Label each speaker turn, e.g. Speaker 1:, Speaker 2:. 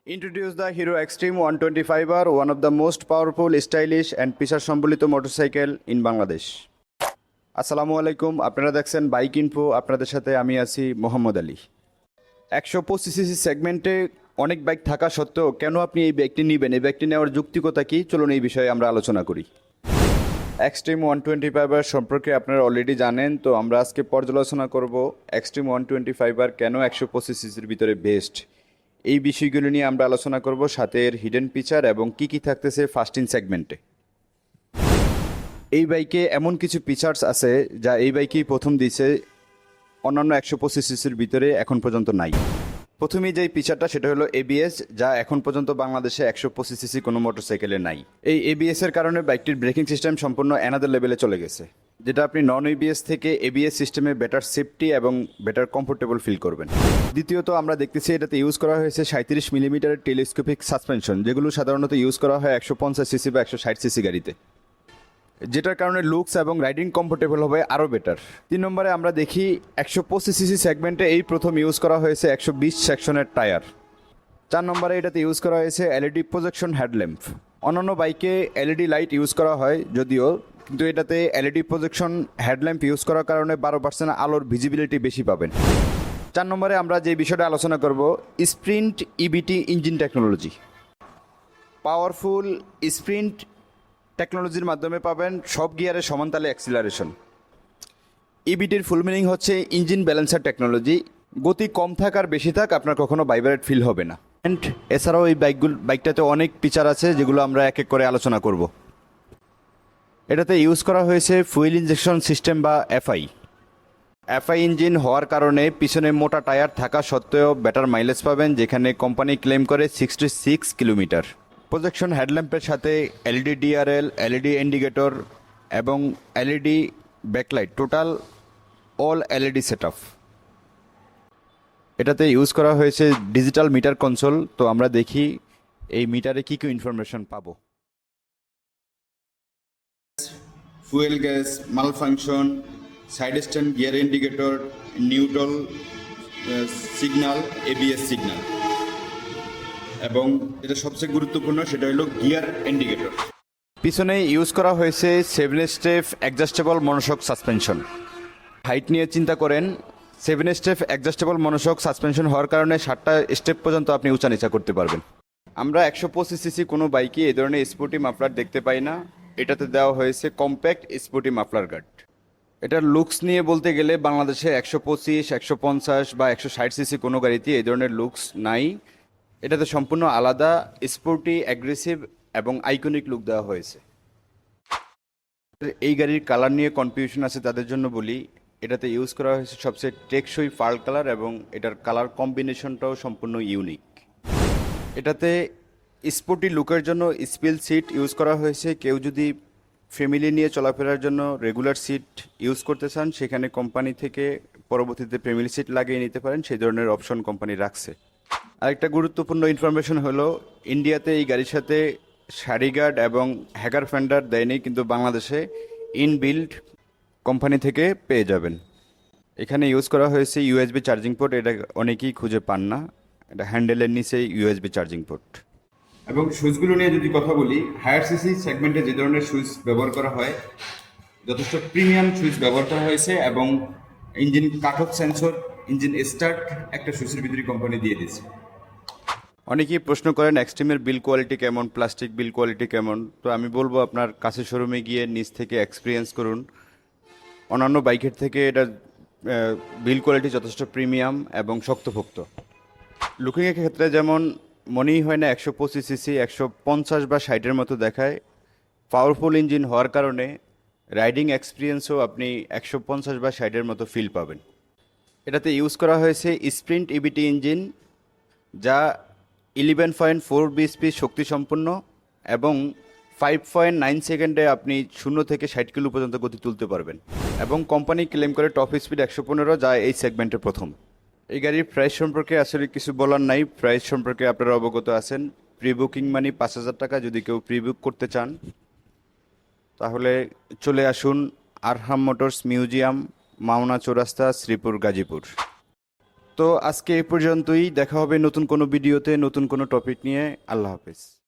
Speaker 1: Introduce the Hero Xtreme 125R, one of the most powerful, stylish and feature সম্বলিত motorcycle in Bangladesh. আসসালামু আলাইকুম, আপনারা দেখছেন বাইক ইনফো, আপনাদের সাথে আমি আছি মোহাম্মদ আলী। 125 সিসি সেগমেন্টে অনেক বাইক থাকা সত্ত্বেও কেন আপনি এই বাইকটি নেবেন, এই বাইকটি নেওয়ার যৌক্তিকতা কী, চলুন এই বিষয়ে আমরা আলোচনা করি। এক্সট্রিম 125R সম্পর্কে আপনারা অলরেডি জানেন, তো আমরা আজকে পর্যালোচনা করব এক্সট্রিম 125R কেন 125 সিসির ভিতরে বেস্ট। এই বিষয়গুলো নিয়ে আমরা আলোচনা করব, সাথে এর হিডেন ফিচার এবং কি কি থাকতেছে ফার্স্ট ইন সেগমেন্টে। এই বাইকে এমন কিছু ফিচার্স আছে যা এই বাইকেই প্রথম দিয়েছে, অন্যান্য 125 সিসির ভিতরে এখন পর্যন্ত নাই। প্রথমেই যেই ফিচারটা সেটা হলো এবিএস, যা এখন পর্যন্ত বাংলাদেশে 125 সিসি কোনো মোটরসাইকেলে নাই। এই এবিএসের কারণে বাইকটির ব্রেকিং সিস্টেম সম্পূর্ণ অ্যানাদার লেভেলে চলে গেছে, যেটা আপনি নন এবিএস থেকে এবিএস সিস্টেমে বেটার সেফটি এবং বেটার কমফোর্টেবল ফিল করবেন। দ্বিতীয়ত আমরা দেখতেছি এটাতে ইউজ করা হয়েছে 37 মিলিমিটারের টেলিস্কোপিক সাসপেনশন, যেগুলো সাধারণত ইউজ করা হয় 150 সিসি বা 160 সিসি গাড়িতে, যেটার কারণে লুকস এবং রাইডিং কমফোর্টেবল হবে আরও বেটার। 3 নম্বরে আমরা দেখি 125 সিসি সেগমেন্টে এই প্রথম ইউজ করা হয়েছে 120 সেকশনের টায়ার। 4 নম্বরে এটাতে ইউজ করা হয়েছে এলইডি প্রজেকশন হেডল্যাম্প। অন্যান্য বাইকে এলইডি লাইট ইউজ করা হয় যদিও, কিন্তু এটাতে এলইডি প্রজেকশন হেডল্যাম্প ইউজ করার কারণে 12% আলোর ভিজিবিলিটি বেশি পাবেন। 4 নম্বরে আমরা যে বিষয়টা আলোচনা করব, sprint EBIT engine technology. Powerful sprint টেকনোলজির মাধ্যমে পাবেন সব গিয়ারে সমানতালে অ্যাক্সিলারেশন। ইবিটির ফুল মিনিং হচ্ছে ইঞ্জিন ব্যালেন্সার টেকনোলজি। গতি কম থাক আর বেশি থাক, আপনার কখনো ভাইব্রেট ফিল হবে না। অ্যান্ড এছাড়াও এই বাইকটাতে অনেক ফিচার আছে যেগুলো আমরা এক এক করে আলোচনা করব। এটাতে ইউজ করা হয়েছে ফুয়েল ইনজেকশন সিস্টেম বা এফআই ইঞ্জিন হওয়ার কারণে পিছনে মোটা টায়ার থাকা সত্ত্বেও বেটার মাইলেজ পাবেন, যেখানে কোম্পানি ক্লেম করে 66 কিলোমিটার। প্রজেকশন হেডল্যাম্পের সাথে এলইডি ডিআরএল, এলইডি ইন্ডিকেটর এবং LED backlight, total all LED setup. এটাতে ইউজ করা হয়েছে ডিজিটাল মিটার কনসোল। তো আমরা দেখি এই মিটারে কী কী ইনফরমেশন পাবো। Fuel gas, malfunction, side stand gear indicator, neutral signal, ABS signal, এবং যেটা সবচেয়ে গুরুত্বপূর্ণ সেটা হলো গিয়ার ইন্ডিকেটর। পিছনে ইউজ করা হয়েছে 7 step adjustable monoshock suspension. Height নিয়ে চিন্তা করেন, 7 স্টেপ অ্যাডজাস্টেবল মনোশক সাসপেনশন হওয়ার কারণে 7টা স্টেপ পর্যন্ত আপনি উঁচা নিচা করতে পারবেন। আমরা 125 সিসি কোনো বাইকে এই ধরনের স্পোর্টি মাফলার দেখতে পাই না। এটাতে দেওয়া হয়েছে কম্প্যাক্ট স্পোর্টি মাফলার গার্ড। এটার লুকস নিয়ে বলতে গেলে বাংলাদেশে 125, 150 বা 160 সিসি কোনো গাড়িতে এই ধরনের লুকস নাই। এটাতে সম্পূর্ণ আলাদা স্পোর্টি, অ্যাগ্রেসিভ এবং আইকনিক লুক দেওয়া হয়েছে। এই গাড়ির কালার নিয়ে কনফিউশন আছে তাদের জন্য বলি, এটাতে ইউজ করা হয়েছে সবচেয়ে টেকসই পার্ল কালার এবং এটার কালার কম্বিনেশনটাও সম্পূর্ণ ইউনিক। এটাতে স্পোর্টি লুকের জন্য স্পিল সিট ইউজ করা হয়েছে। কেউ যদি ফ্যামিলি নিয়ে চলাফেরার জন্য রেগুলার সিট ইউজ করতে চান, সেখানে কোম্পানি থেকে পরবর্তীতে ফ্যামিলি সিট লাগিয়ে নিতে পারেন, সেই ধরনের অপশন কোম্পানি রাখছে। আরেকটা গুরুত্বপূর্ণ ইনফরমেশন হলো, ইন্ডিয়াতে এই গাড়ির সাথে শাড়ি গার্ড এবং হ্যাগার ফেন্ডার দেয়নি, কিন্তু বাংলাদেশে ইনবিল্ড কোম্পানি থেকে পেয়ে যাবেন। এখানে ইউজ করা হয়েছে ইউএসবি চার্জিং পোর্ট। এটা অনেকেই খুঁজে পান না, এটা হ্যান্ডেলের নিচে ইউএসবি চার্জিং পোর্ট। এবং সুইচগুলো নিয়ে যদি কথা বলি, হায়ার সিসি সেগমেন্টে যে ধরনের সুইচ ব্যবহার করা হয়, যথেষ্ট প্রিমিয়াম সুইচ ব্যবহার করা হয়েছে এবং engine cut off sensor, engine start একটা সুইচের ভিতরে কোম্পানি দিয়ে দিয়েছে। অনেকেই প্রশ্ন করেন এক্সট্রিমের বিল কোয়ালিটি কেমন, প্লাস্টিক বিল কোয়ালিটি কেমন। তো আমি বলবো আপনার কাছে শোরুমে গিয়ে নিজ থেকে এক্সপিরিয়েন্স করুন। অন্যান্য বাইকের থেকে এটা বিল কোয়ালিটি যথেষ্ট প্রিমিয়াম এবং শক্তপোক্ত। লুকিংয়ের ক্ষেত্রে যেমন মনেই হয় না 125 সিসি, 150 বা 60-এর মতো দেখায়। পাওয়ারফুল ইঞ্জিন হওয়ার কারণে রাইডিং এক্সপিরিয়েন্সও আপনি 150 বা 60-এর মতো ফিল পাবেন। এটাতে ইউজ করা হয়েছে স্প্রিন্ট ইবিটি ইঞ্জিন, যা 11.4 বিএসপি শক্তিসম্পন্ন এবং 5.9 সেকেন্ডে আপনি 0 থেকে 60 কিলো পর্যন্ত গতি তুলতে পারবেন। এবং কোম্পানি ক্লেম করে টপ স্পিড 115, যা এই সেগমেন্টে প্রথম। এই গাড়ির প্রাইস সম্পর্কে আসলে কিছু বলার নাই, প্রাইস সম্পর্কে আপনারা অবগত আছেন। প্রি বুকিং মানি 5,000 টাকা। যদি কেউ প্রি বুক করতে চান তাহলে চলে আসুন আরহাম মোটরস মিউজিয়াম, মাওনা চৌরাস্তা, শ্রীপুর, গাজীপুর। তো আজকে এই পর্যন্তই, দেখা হবে নতুন কোনো ভিডিওতে নতুন কোনো টপিক নিয়ে। আল্লাহ হাফেজ।